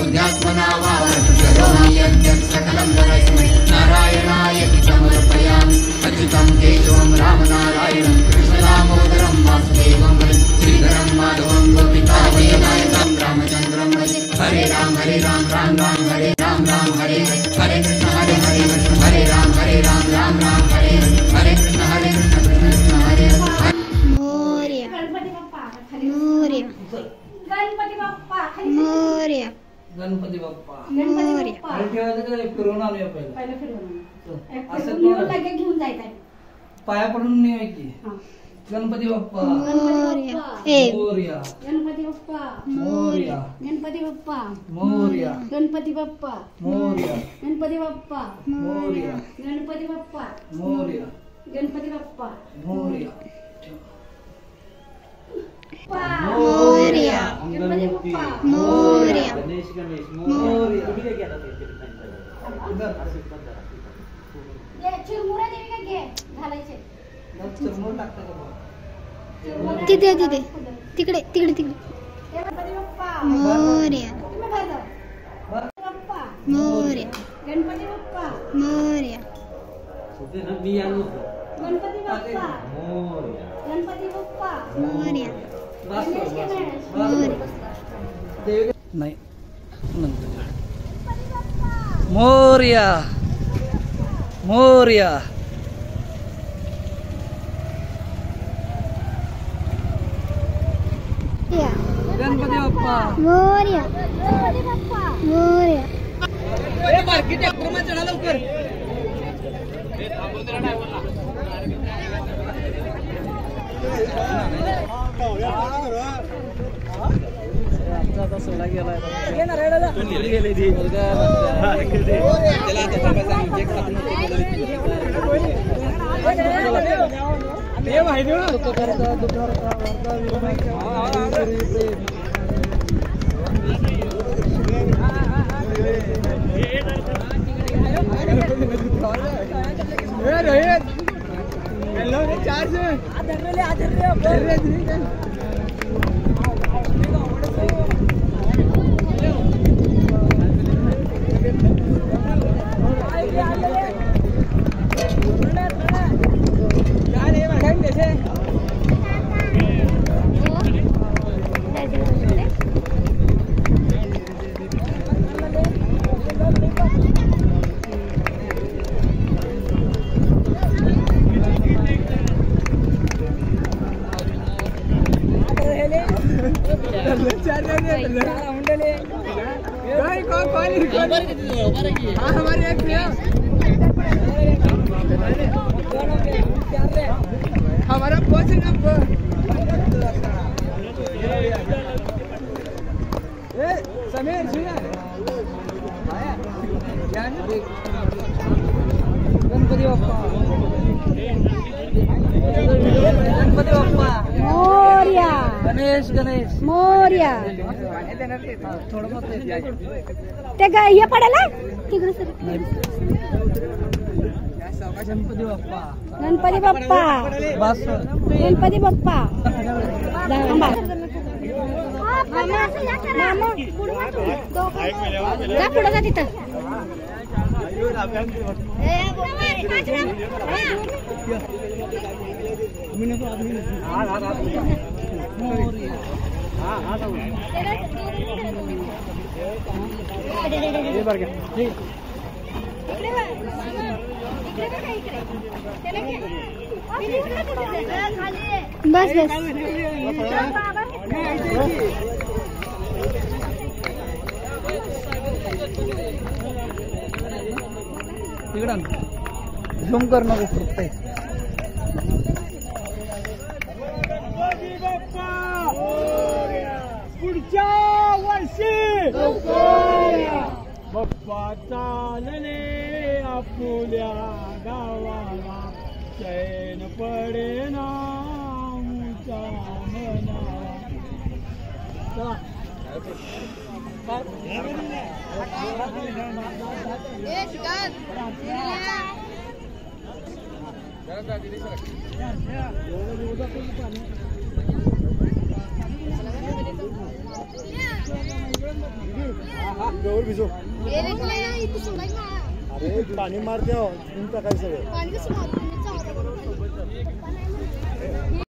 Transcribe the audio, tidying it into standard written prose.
शुद्ध्यात्मना वा करोमि यद्यत् सकलं परस्मै नारायणाय समर्पयामि। अच्युतं केशवं रामनारायणं कृष्णदामोदरं वासुदेवं भजे श्रीधरं माधवं गोपिकावल्लभनायकं रामचन्द्रं भजे। हरे राम राम राम हरे राम हरे हरे हरे कृष्ण कृष्ण हरे राम राम हरे हरे हरे कृष्ण कृष्ण कृष्ण हरे हरे। मोरया मोरया गणपती बाप्पा मोरया गणपती बाप्पा मोरया ठेवायचं का फिरवून आणूया पहिलं पहिलं फिरवून असं निवड लगेच घेऊन जायचं पाया पडून नेवायची गणपती बाप्पा मोरया ए मोरया गणपती बाप्पा मोरया गणपती बाप्पा मोरया गणपती बाप्पा मोरया गणपती बाप्पा मोरया गणपती बाप्पा मोरया गणपती बाप्पा मोरया मोरया गणपती बाप्पा मोरया गणेश गणेश मोरया चिरमुरा देवी का घे घालायचे चरमोर टाकता का तिथे तिथे तिकडे तिकडे तिकडे गणपती बाप्पा मोरया तुम्ही बाहेर जा बाप्पा मोरया गणपती बाप्पा मोरया मी आणू गणपती बाप्पा मोरया गणपती बाप्पा मोरया गणेश गणेश नाही मोरया मोरया गणपती बाप्पा मोरया गणपती बाप्पा मोरया चढा लवकर सोडा गेलाय हमारा समीर गणपती बाप्पा गणपती बाप्पा मोरया गणेश गणेश मोरया थोडं मत ते हे पडेल तिकडे सर गणपती बाप्पा गणपती बाप्पा बस गणपती बाप्पा थांबा. मामा जा पुढे जा तिथं बस बस तिकडं झूम कर नको फुटतंय पुढच्या वर्षी बाप्पा चालले आपुल्या गावाला चैन पडे ना मुचा मनाला वर भिजो ये रे तुला इथे सोडायचं ना. अरे पाणी मारते हो टाकायचं सगळं पाणी कसं मारतो?